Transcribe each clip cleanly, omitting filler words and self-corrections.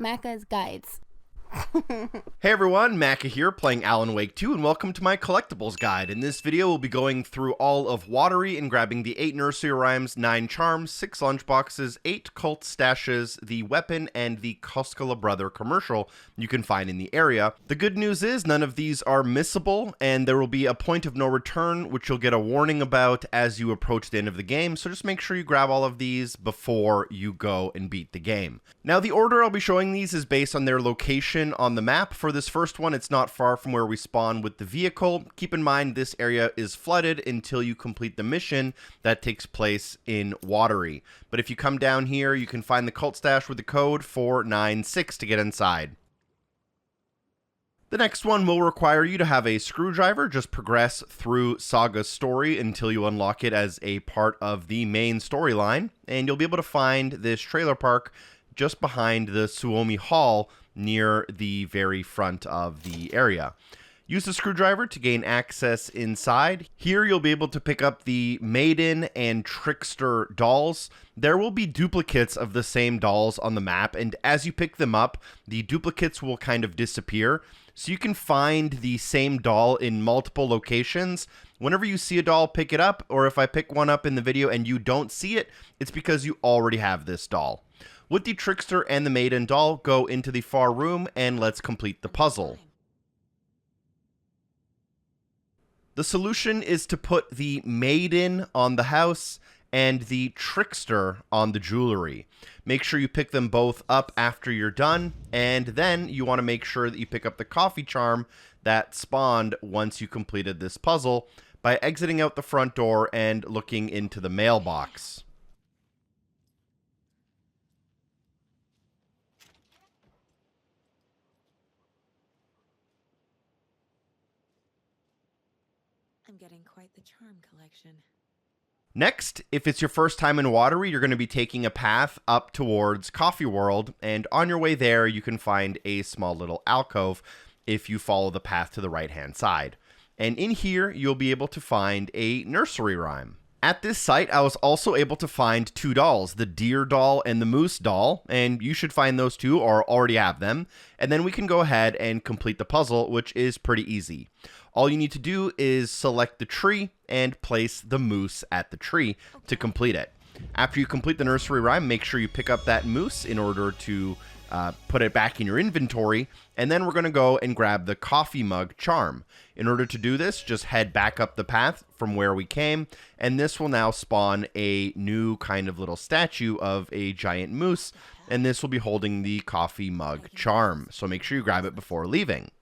Macca's Guides. Hey everyone, Macca here playing Alan Wake 2 and welcome to my Collectibles guide. In this video we'll be going through all of Watery and grabbing the 8 nursery rhymes, 9 charms, 6 lunchboxes, 8 cult stashes, the weapon, and the Koskela brother commercial you can find in the area. The good news is none of these are missable and there will be a point of no return which you'll get a warning about as you approach the end of the game, so just make sure you grab all of these before you go and beat the game. Now the order I'll be showing these is based on their location on the map. For this first one, it's not far from where we spawn with the vehicle. Keep in mind this area is flooded until you complete the mission that takes place in Watery. But if you come down here, you can find the cult stash with the code 496 to get inside. The next one will require you to have a screwdriver. Just progress through Saga's story until you unlock it as a part of the main storyline, and you'll be able to find this trailer park just behind the Suomi Hall near the very front of the area. Use the screwdriver to gain access inside. Here you'll be able to pick up the Maiden and Trickster dolls. There will be duplicates of the same dolls on the map, and as you pick them up, the duplicates will kind of disappear. So you can find the same doll in multiple locations. Whenever you see a doll, pick it up, or if I pick one up in the video and you don't see it, it's because you already have this doll. With the Trickster and the Maiden doll, go into the far room and let's complete the puzzle. The solution is to put the Maiden on the house and the Trickster on the jewelry. Make sure you pick them both up after you're done, and then you want to make sure that you pick up the coffee charm that spawned once you completed this puzzle by exiting out the front door and looking into the mailbox. I'm getting quite the charm collection. Next, if it's your first time in Watery, you're going to be taking a path up towards Coffee World, and on your way there, you can find a small little alcove if you follow the path to the right-hand side. And in here, you'll be able to find a nursery rhyme. At this site, I was also able to find 2 dolls, the deer doll and the moose doll, and you should find those two or already have them. And then we can go ahead and complete the puzzle, which is pretty easy. All you need to do is select the tree and place the moose at the tree to complete it. After you complete the nursery rhyme, make sure you pick up that moose in order to put it back in your inventory, and then we're going to go and grab the coffee mug charm. In order to do this, just head back up the path from where we came, and this will now spawn a new kind of little statue of a giant moose, and this will be holding the coffee mug charm, so make sure you grab it before leaving.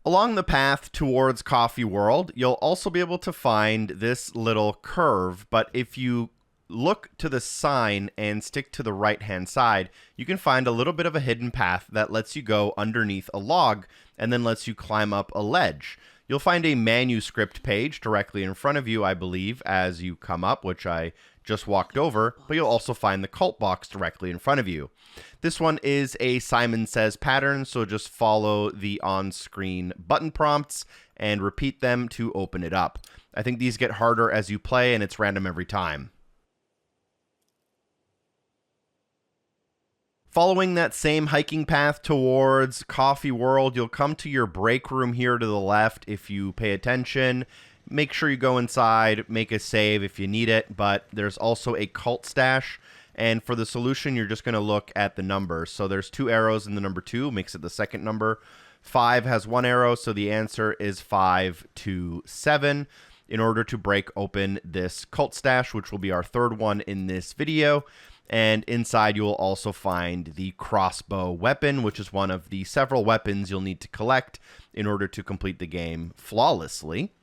Along the path towards Coffee World, you'll also be able to find this little curve, but if you look to the sign and stick to the right-hand side, you can find a little bit of a hidden path that lets you go underneath a log and then lets you climb up a ledge. You'll find a manuscript page directly in front of you, I believe, as you come up, which I just walked over, but you'll also find the cult box directly in front of you. This one is a Simon Says pattern, so just follow the on-screen button prompts and repeat them to open it up. I think these get harder as you play, and it's random every time. Following that same hiking path towards Coffee World, you'll come to your break room here to the left if you pay attention. Make sure you go inside, make a save if you need it, but there's also a cult stash. And for the solution, you're just going to look at the numbers. So there's 2 arrows in the number 2, makes it the second number. 5 has 1 arrow, so the answer is 527 in order to break open this cult stash, which will be our third one in this video. And inside you will also find the crossbow weapon, which is one of the several weapons you'll need to collect in order to complete the game flawlessly.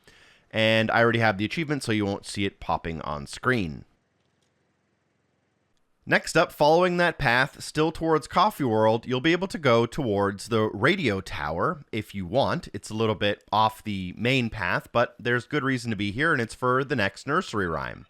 And I already have the achievement, so you won't see it popping on screen. Next up, following that path, still towards Coffee World, you'll be able to go towards the radio tower if you want. It's a little bit off the main path, but there's good reason to be here, and it's for the next nursery rhyme.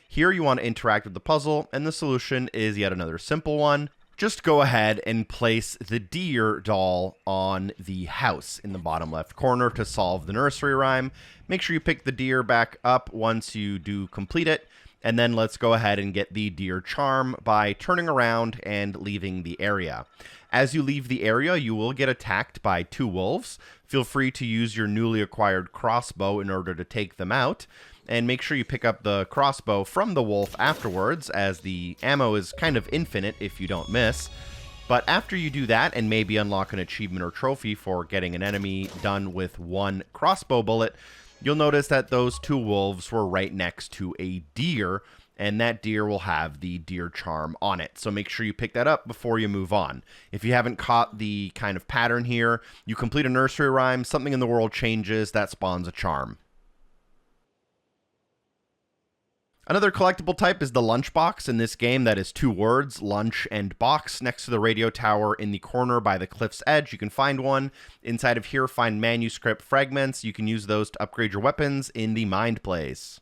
Here you want to interact with the puzzle, and the solution is yet another simple one. Just go ahead and place the deer doll on the house in the bottom left corner to solve the nursery rhyme. Make sure you pick the deer back up once you do complete it, And then let's go ahead and get the deer charm by turning around and leaving the area. As you leave the area, you will get attacked by 2 wolves. Feel free to use your newly acquired crossbow in order to take them out. And make sure you pick up the crossbow from the wolf afterwards, as the ammo is kind of infinite if you don't miss. But after you do that, and maybe unlock an achievement or trophy for getting an enemy done with 1 crossbow bullet, you'll notice that those 2 wolves were right next to a deer, and that deer will have the deer charm on it. So make sure you pick that up before you move on. If you haven't caught the kind of pattern here, you complete a nursery rhyme, something in the world changes, that spawns a charm. Another collectible type is the lunchbox in this game. That is 2 words, lunch and box. Next to the radio tower in the corner by the cliff's edge, you can find one. Inside of here, find manuscript fragments. You can use those to upgrade your weapons in the mind place.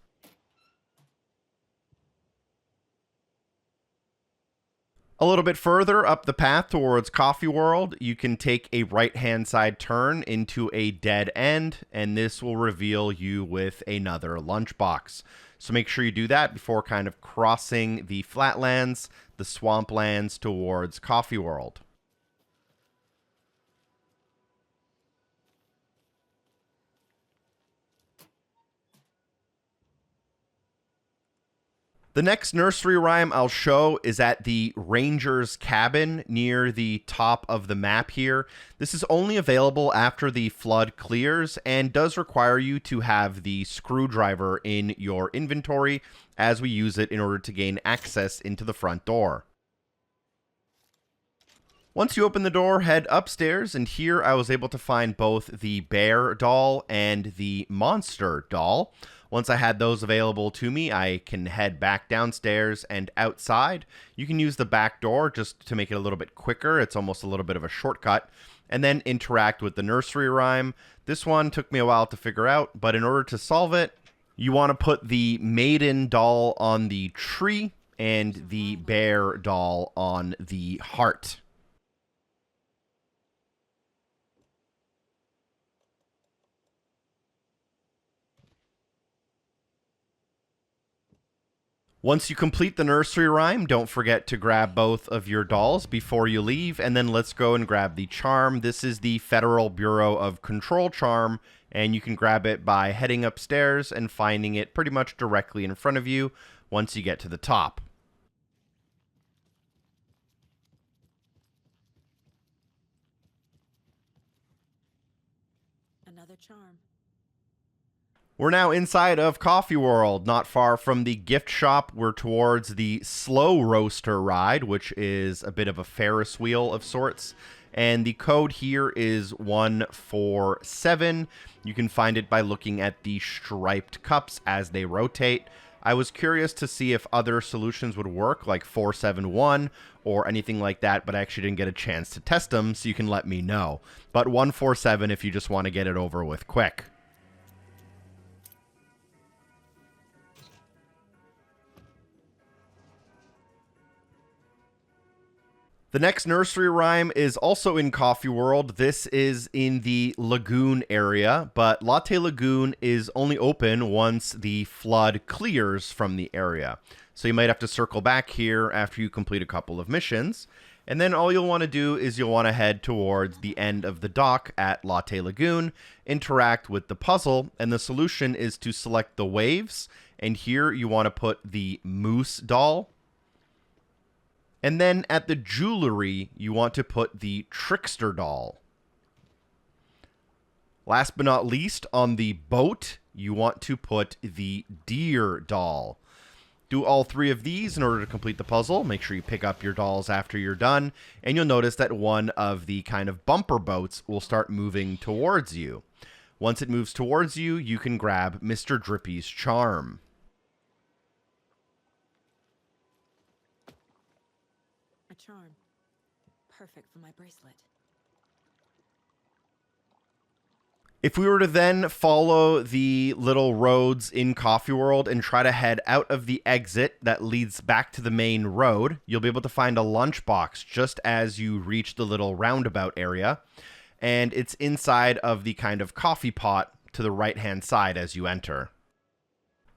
A little bit further up the path towards Coffee World, you can take a right-hand side turn into a dead end, and this will reveal you with another lunchbox. So make sure you do that before kind of crossing the flatlands, the swamplands towards Coffee World. The next nursery rhyme I'll show is at the Ranger's Cabin near the top of the map here. This is only available after the flood clears and does require you to have the screwdriver in your inventory as we use it in order to gain access into the front door. Once you open the door, head upstairs, and here I was able to find both the bear doll and the monster doll. Once I had those available to me, I can head back downstairs and outside. You can use the back door just to make it a little bit quicker. It's almost a little bit of a shortcut. And then interact with the nursery rhyme. This one took me a while to figure out, but in order to solve it, you want to put the maiden doll on the tree and the bear doll on the heart. Once you complete the nursery rhyme, don't forget to grab both of your dolls before you leave, and then let's go and grab the charm. This is the Federal Bureau of Control charm, and you can grab it by heading upstairs and finding it pretty much directly in front of you once you get to the top. Another charm. We're now inside of Coffee World, not far from the gift shop. We're towards the Slow Roaster ride, which is a bit of a Ferris wheel of sorts. And the code here is 147. You can find it by looking at the striped cups as they rotate. I was curious to see if other solutions would work, like 471 or anything like that, but I actually didn't get a chance to test them, so you can let me know. But 147 if you just want to get it over with quick. The next nursery rhyme is also in Coffee World. This is in the lagoon area, but Latte Lagoon is only open once the flood clears from the area. So you might have to circle back here after you complete a couple of missions. And then all you'll want to do is you'll want to head towards the end of the dock at Latte Lagoon, interact with the puzzle, and the solution is to select the waves. And here you want to put the moose doll. And then at the jewelry, you want to put the trickster doll. Last but not least, on the boat, you want to put the deer doll. Do all 3 of these in order to complete the puzzle. Make sure you pick up your dolls after you're done. And you'll notice that one of the kind of bumper boats will start moving towards you. Once it moves towards you, you can grab Mr. Drippy's charm. A charm. Perfect for my bracelet. If we were to then follow the little roads in Coffee World and try to head out of the exit that leads back to the main road, you'll be able to find a lunchbox just as you reach the little roundabout area. And it's inside of the kind of coffee pot to the right-hand side as you enter.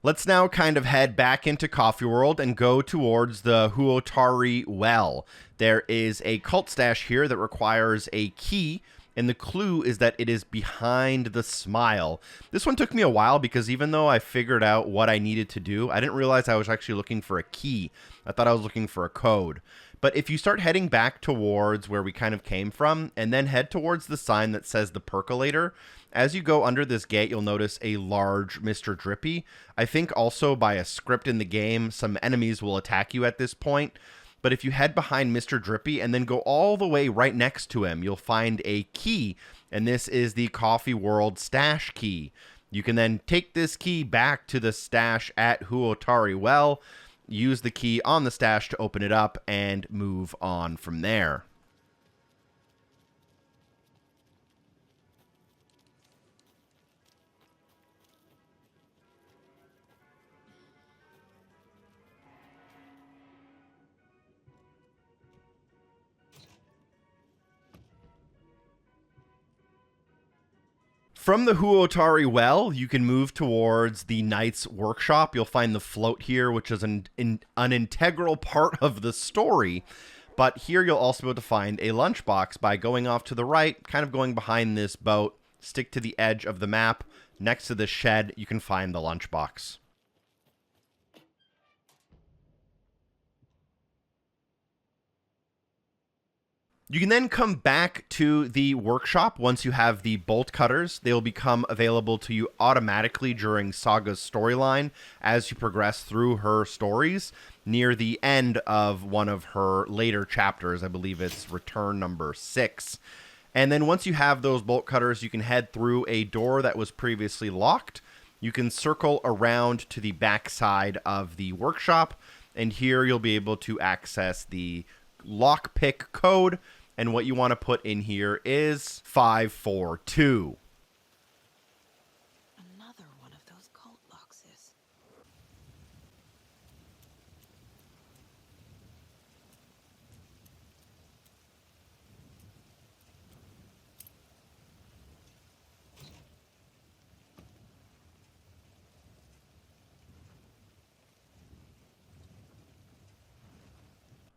Let's now kind of head back into Coffee World and go towards the Watery well. There is a cult stash here that requires a key, and the clue is that it is behind the smile. This one took me a while because even though I figured out what I needed to do, I didn't realize I was actually looking for a key. I thought I was looking for a code. But if you start heading back towards where we kind of came from, and then head towards the sign that says the percolator, as you go under this gate, you'll notice a large Mr. Drippy. I think also by a script in the game, some enemies will attack you at this point. But if you head behind Mr. Drippy and then go all the way right next to him, you'll find a key, and this is the Coffee World stash key. You can then take this key back to the stash at Watery well, use the key on the stash to open it up, and move on from there. From the Watery well, you can move towards the Knight's Workshop. You'll find the float here, which is an integral part of the story. But here you'll also be able to find a lunchbox by going off to the right, kind of going behind this boat, stick to the edge of the map. Next to this shed, you can find the lunchbox. You can then come back to the workshop once you have the bolt cutters. They will become available to you automatically during Saga's storyline as you progress through her stories near the end of one of her later chapters. I believe it's return number 6. And then once you have those bolt cutters, you can head through a door that was previously locked. You can circle around to the back side of the workshop, and here you'll be able to access the lockpick code. And what you want to put in here is 542. Another one of those cult boxes.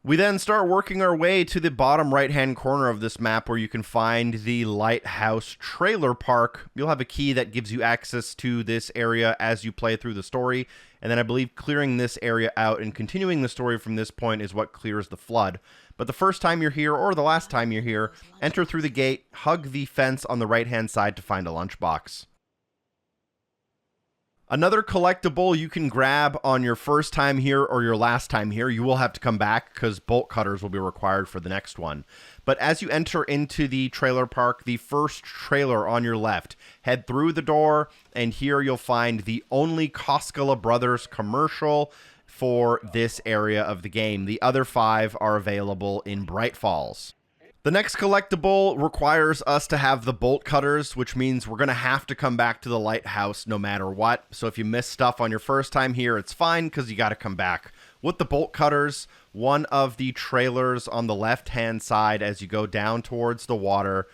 We then start working our way to the bottom right-hand corner of this map where you can find the Lighthouse Trailer Park. You'll have a key that gives you access to this area as you play through the story. And then I believe clearing this area out and continuing the story from this point is what clears the flood. But the first time you're here, or the last time you're here, enter through the gate, hug the fence on the right-hand side to find a lunchbox. Another collectible you can grab on your first time here or your last time here. You will have to come back because bolt cutters will be required for the next one. But as you enter into the trailer park, the first trailer on your left, head through the door, and here you'll find the only Koskela Brothers commercial for this area of the game. The other 5 are available in Bright Falls. The next collectible requires us to have the bolt cutters, which means we're going to have to come back to the lighthouse no matter what. So if you miss stuff on your first time here, it's fine because you got to come back. With the bolt cutters, one of the trailers on the left-hand side as you go down towards the water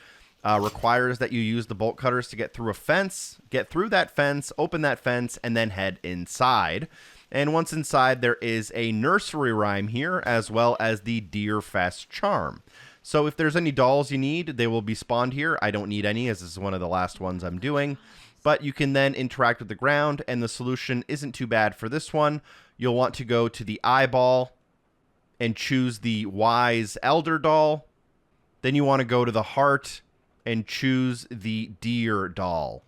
requires that you use the bolt cutters to get through a fence, get through that fence, open that fence, and then head inside. And once inside, there is a nursery rhyme here, as well as the Deer Fest charm. So if there's any dolls you need, they will be spawned here. I don't need any, as this is one of the last ones I'm doing. But you can then interact with the ground, and the solution isn't too bad for this one. You'll want to go to the eyeball and choose the Wise Elder doll. Then you want to go to the heart and choose the Deer doll.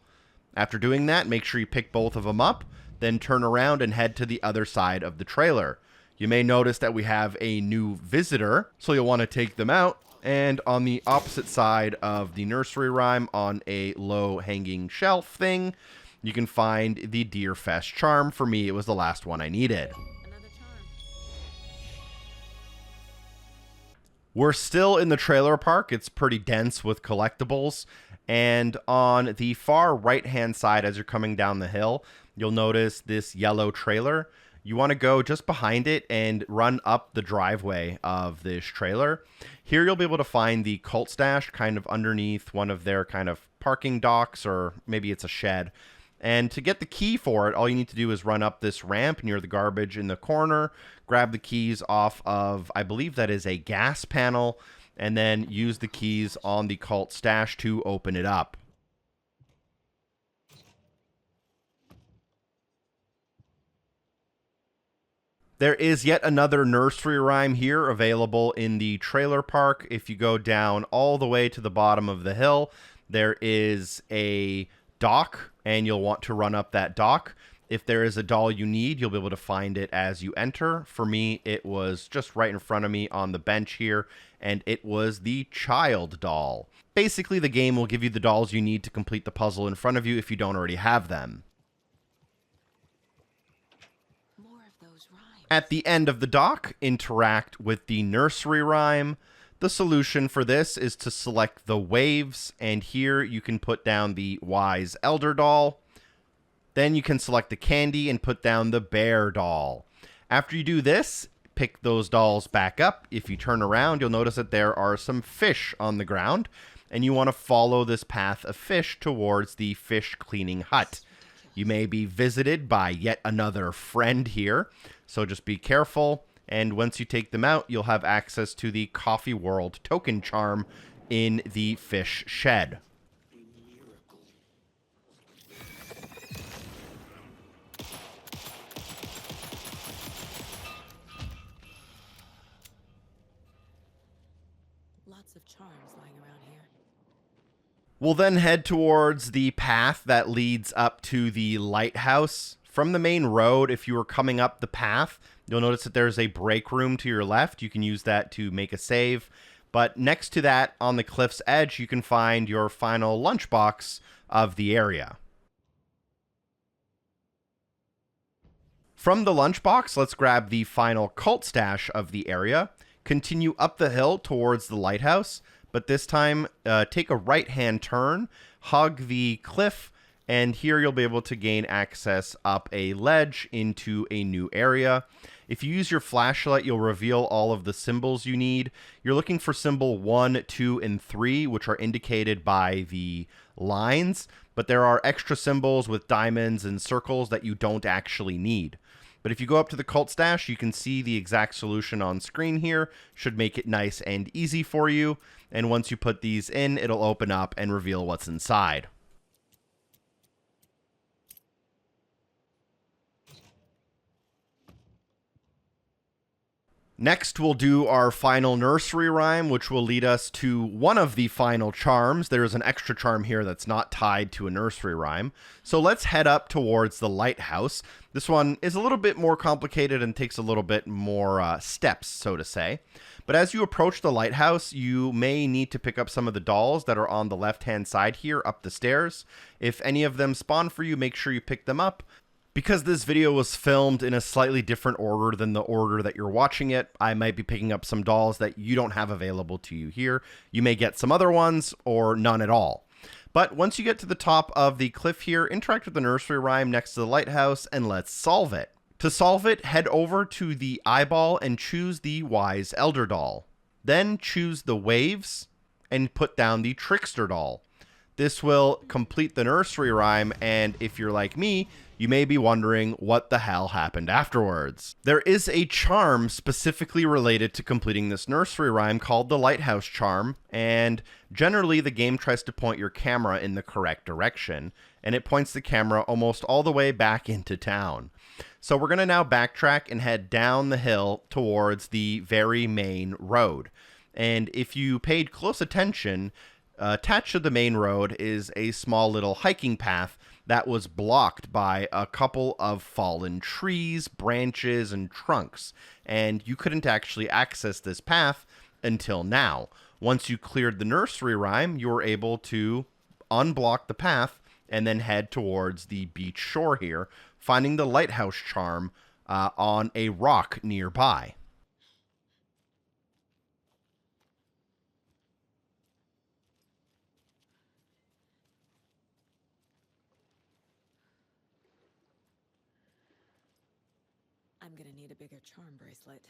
After doing that, make sure you pick both of them up, then turn around and head to the other side of the trailer. You may notice that we have a new visitor, so you'll want to take them out. And on the opposite side of the nursery rhyme, on a low-hanging shelf thing, you can find the Deer Fest charm. For me, it was the last one I needed. Another charm. We're still in the trailer park. It's pretty dense with collectibles. And on the far right-hand side, as you're coming down the hill, you'll notice this yellow trailer. You want to go just behind it and run up the driveway of this trailer. Here you'll be able to find the cult stash kind of underneath one of their kind of parking docks, or maybe it's a shed. And to get the key for it, all you need to do is run up this ramp near the garbage in the corner, grab the keys off of, I believe that is a gas panel, and then use the keys on the cult stash to open it up. There is yet another nursery rhyme here available in the trailer park. If you go down all the way to the bottom of the hill, there is a dock, and you'll want to run up that dock. If there is a doll you need, you'll be able to find it as you enter. For me, it was just right in front of me on the bench here, and it was the child doll. Basically, the game will give you the dolls you need to complete the puzzle in front of you if you don't already have them. At the end of the dock, interact with the nursery rhyme. The solution for this is to select the waves, and here you can put down the wise elder doll. Then you can select the candy and put down the bear doll. After you do this, pick those dolls back up. If you turn around, you'll notice that there are some fish on the ground, and you want to follow this path of fish towards the fish cleaning hut. You may be visited by yet another friend here, so just be careful. And once you take them out, you'll have access to the Coffee World token charm in the fish shed. Lots of charms lying around here. We'll then head towards the path that leads up to the lighthouse. From the main road, if you were coming up the path, you'll notice that there's a break room to your left. You can use that to make a save. But next to that, on the cliff's edge, you can find your final lunchbox of the area. From the lunchbox, let's grab the final cult stash of the area. Continue up the hill towards the lighthouse, but this time take a right-hand turn, hug the cliff, and here you'll be able to gain access up a ledge into a new area. If you use your flashlight, you'll reveal all of the symbols you need. You're looking for symbol 1, 2, and 3, which are indicated by the lines, but there are extra symbols with diamonds and circles that you don't actually need. But if you go up to the cult stash, you can see the exact solution on screen here. Should make it nice and easy for you. And once you put these in, it'll open up and reveal what's inside. Next, we'll do our final nursery rhyme, which will lead us to one of the final charms. There's an extra charm here that's not tied to a nursery rhyme. So let's head up towards the lighthouse. This one is a little bit more complicated and takes a little bit more steps, so to say. But as you approach the lighthouse, you may need to pick up some of the dolls that are on the left-hand side here up the stairs. If any of them spawn for you, make sure you pick them up. Because this video was filmed in a slightly different order than the order that you're watching it, I might be picking up some dolls that you don't have available to you here. You may get some other ones or none at all. But once you get to the top of the cliff here, interact with the nursery rhyme next to the lighthouse and let's solve it. To solve it, head over to the eyeball and choose the wise elder doll. Then choose the waves and put down the trickster doll. This will complete the nursery rhyme, and if you're like me, you may be wondering what the hell happened afterwards. There is a charm specifically related to completing this nursery rhyme called the lighthouse charm, and generally the game tries to point your camera in the correct direction, and it points the camera almost all the way back into town. So we're going to now backtrack and head down the hill towards the very main road. And if you paid close attention, attached to the main road is a small little hiking path that was blocked by a couple of fallen trees, branches, and trunks, and you couldn't actually access this path until now. Once you cleared the nursery rhyme, you were able to unblock the path and then head towards the beach shore here, finding the lighthouse charm on a rock nearby. I'm gonna need a bigger charm bracelet.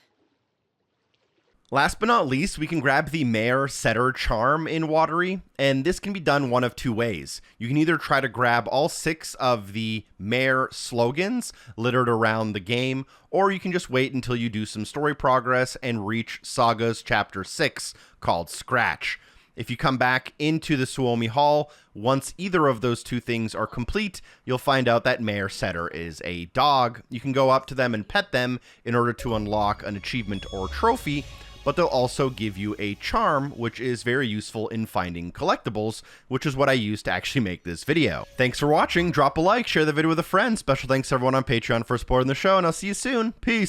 Last but not least, we can grab the Mare Setter charm in Watery, and this can be done one of two ways. You can either try to grab all 6 of the Mare slogans littered around the game, or you can just wait until you do some story progress and reach Saga's Chapter 6, called Scratch. If you come back into the Suomi Hall, once either of those two things are complete, you'll find out that Mare Setter is a dog. You can go up to them and pet them in order to unlock an achievement or trophy, but they'll also give you a charm, which is very useful in finding collectibles, which is what I used to actually make this video. Thanks for watching, drop a like, share the video with a friend. Special thanks to everyone on Patreon for supporting the show, and I'll see you soon. Peace!